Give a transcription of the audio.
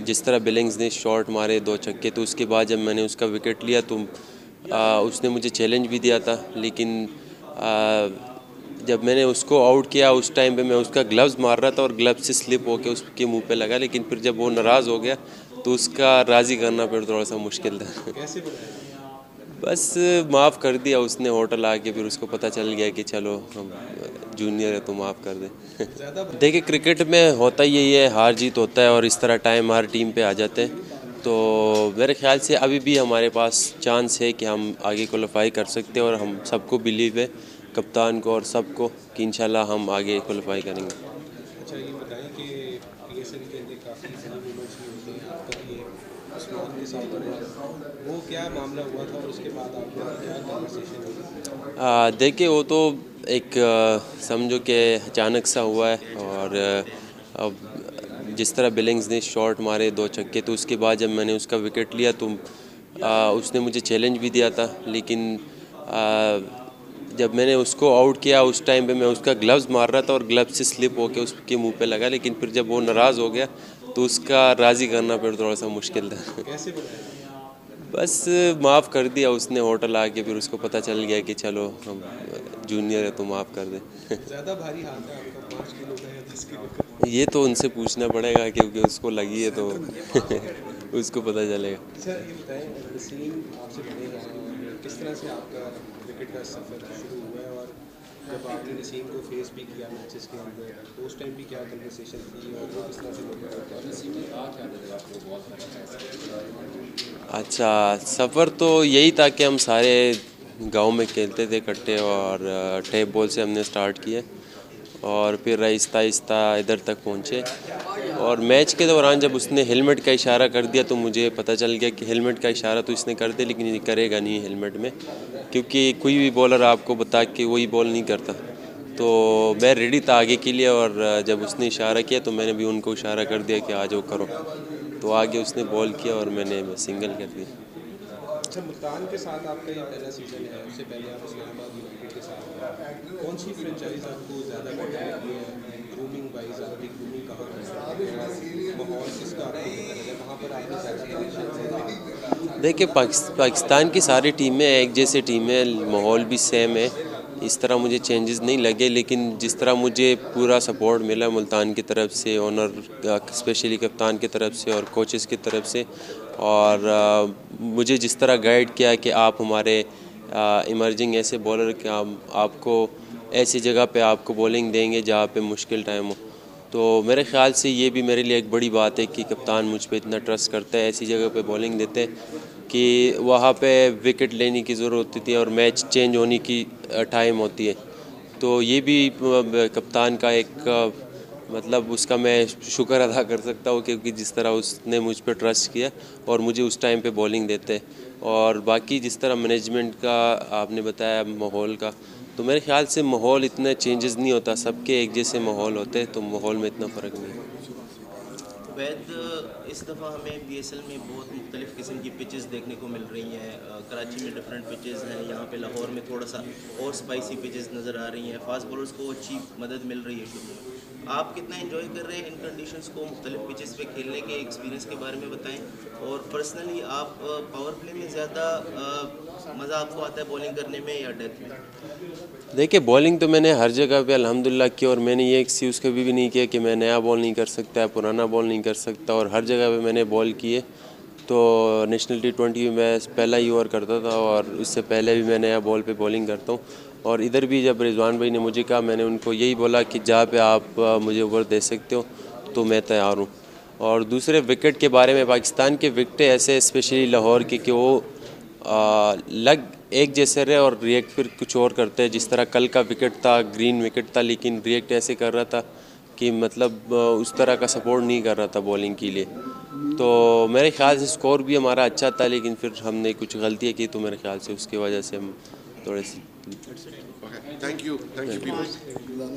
जिस तरह बिलिंग्स ने शॉट मारे 2 छक्के, तो उसके बाद जब मैंने उसका विकेट लिया तो उसने मुझे चैलेंज भी दिया था, लेकिन जब मैंने उसको आउट किया उस टाइम पे मैं उसका ग्लव्स मार रहा था और ग्लव्स से स्लिप होके उसके मुंह पे लगा, लेकिन फिर जब वो नाराज़ हो गया तो उसका राज़ी करना फिर थोड़ा सा मुश्किल था। कैसे बताया? बस माफ़ कर दिया उसने होटल आके, फिर उसको पता चल गया कि चलो हम जूनियर है तो माफ़ कर दे। ज़्यादा देखिए क्रिकेट में होता ही यही है, हार जीत होता है और इस तरह टाइम हर टीम पे आ जाते हैं। तो मेरे ख्याल से अभी भी हमारे पास चांस है कि हम आगे क्वालिफाई कर सकते हैं और हम सबको बिलीव है, कप्तान को और सबको, कि इंशाल्लाह हम आगे क्वालिफाई करेंगे। अच्छा, ये बताएं कि पीएसएल के अंदर काफ़ी फनी मोमेंट्स भी होते हैं, आपका भी एक उस्मान के साथ हुआ, वो क्या मामला हुआ था और उसके बाद आप लोगों की क्या कन्वर्सेशन हुई? देखिए वो तो एक समझो कि अचानक सा हुआ है, और अब जिस तरह बिलिंग्स ने शॉट मारे 2 छक्के, तो उसके बाद जब मैंने उसका विकेट लिया तो उसने मुझे चैलेंज भी दिया था, लेकिन जब मैंने उसको आउट किया उस टाइम पे मैं उसका ग्लव्स मार रहा था और ग्लव्स से स्लिप होके उसके मुंह पे लगा, लेकिन फिर जब वो नाराज़ हो गया तो उसका राज़ी करना फिर थोड़ा सा मुश्किल था। कैसे बताया? बस माफ़ कर दिया उसने होटल आके, फिर उसको पता चल गया कि चलो हम जूनियर है तो माफ़ कर दे। ज़्यादा भारी हाथ है आपका, 5 किलो का या 10 किलो का? ये तो उनसे पूछना पड़ेगा क्योंकि उसको लगी है तो उसको पता चलेगा। अच्छा, ये बताएं, नसीम आपसे बड़े हैं और किस तरह से आपका क्रिकेट का सफ़र शुरू हुआ है, और जब आपने नसीम को फेस भी किया मैचेस के अंदर तो उस टाइम भी क्या कन्वर्सेशन थी और वो किस तरह से लोग करते हैं? अच्छा, सफ़र तो यही था कि हम सारे गांव में खेलते थे इकट्ठे, और टेप बॉल से हमने स्टार्ट किया और फिर आहिस्ता आहिस्ता इधर तक पहुँचे। और मैच के दौरान जब उसने हेलमेट का इशारा कर दिया तो मुझे पता चल गया कि हेलमेट का इशारा तो इसने कर दिया, लेकिन ये करेगा नहीं हेलमेट में, क्योंकि कोई भी बॉलर आपको बता के वही बॉल नहीं करता। तो मैं रेडी था आगे के लिए, और जब उसने इशारा किया तो मैंने भी उनको इशारा कर दिया कि आ जाओ करो। तो आगे उसने बॉल किया और मैंने सिंगल कर दिया। अच्छा, मुल्तान के साथ आपका ये पहला सीज़न है, उससे पहले आप इस्लामाबाद यूनाइटेड के साथ हैं। कौन सी फ्रेंचाइज आपको ज़्यादा बेटर लगी है ग्रूमिंग वाइज? आपकी ग्रूमिंग कहाँ करते हैं, माहौल किसका आपको बेहतर लगा, वहाँ पर आपने ज़्यादा परेशान? देखिए पाकिस्तान की सारी टीमें एक जैसी टीमें, माहौल भी सेम है, इस तरह मुझे चेंजेस नहीं लगे, लेकिन जिस तरह मुझे पूरा सपोर्ट मिला मुल्तान की तरफ से, ओनर स्पेशली कप्तान की तरफ से और कोचेस की तरफ से, और मुझे जिस तरह गाइड किया कि आप हमारे इमर्जिंग ऐसे बॉलर कि हम आपको ऐसी जगह पे आपको बॉलिंग देंगे जहाँ पे मुश्किल टाइम हो। तो मेरे ख़्याल से ये भी मेरे लिए एक बड़ी बात है कि कप्तान मुझ पे इतना ट्रस्ट करता है, ऐसी जगह पे बॉलिंग देते हैं कि वहाँ पे विकेट लेने की ज़रूरत होती थी और मैच चेंज होने की टाइम होती है। तो ये भी कप्तान का एक मतलब उसका मैं शुक्र अदा कर सकता हूँ, क्योंकि जिस तरह उसने मुझ पे ट्रस्ट किया और मुझे उस टाइम पे बॉलिंग देते। और बाकी जिस तरह मैनेजमेंट का आपने बताया माहौल का, तो मेरे ख्याल से माहौल इतना चेंजेस नहीं होता, सबके एक जैसे माहौल होते हैं, तो माहौल में इतना फ़र्क नहीं है। वैद, इस दफ़ा हमें पीएसएल में बहुत मुख्तलिफ़ किस्म की पिचेस देखने को मिल रही हैं। कराची में डिफरेंट पिचेस हैं, यहाँ पे लाहौर में थोड़ा सा और स्पाइसी पिचेस नज़र आ रही हैं, फास्ट बॉलर्स को अच्छी मदद मिल रही है शुरू में। आप कितना एंजॉय कर रहे हैं इन कंडीशंस को, मुख्तलिफ पिचेस पे खेलने के एक्सपीरियंस के बारे में बताएं। और पर्सनली आप पावर प्ले में ज़्यादा मज़ा आपको आता है बॉलिंग करने में या डेथ में? देखिए बॉलिंग तो मैंने हर जगह पे अल्हम्दुलिल्लाह की, और मैंने ये एक्सक्यूज़ कभी भी नहीं किया कि मैं नया बॉल नहीं कर सकता है, पुराना बॉल नहीं कर सकता, और हर जगह पे मैंने बॉल किए। तो नेशनल T20 में मैं पहला ही ओवर करता था, और उससे पहले भी मैं नया बॉल पे बॉलिंग करता हूँ। और इधर भी जब रिजवान भाई ने मुझे कहा, मैंने उनको यही बोला कि जहाँ पे आप मुझे ओवर दे सकते हो तो मैं तैयार हूँ। और दूसरे विकेट के बारे में, पाकिस्तान के विकेट ऐसे स्पेशली लाहौर के कि वो लग एक जैसे रहे और रिएक्ट फिर कुछ और करते हैं। जिस तरह कल का विकेट था, ग्रीन विकेट था, लेकिन रिएक्ट ऐसे कर रहा था कि मतलब उस तरह का सपोर्ट नहीं कर रहा था बॉलिंग के लिए। तो मेरे ख्याल से स्कोर भी हमारा अच्छा था, लेकिन फिर हमने कुछ गलतियाँ की, तो मेरे ख्याल से उसकी वजह से हम थोड़े से थैंक यू पीयूष।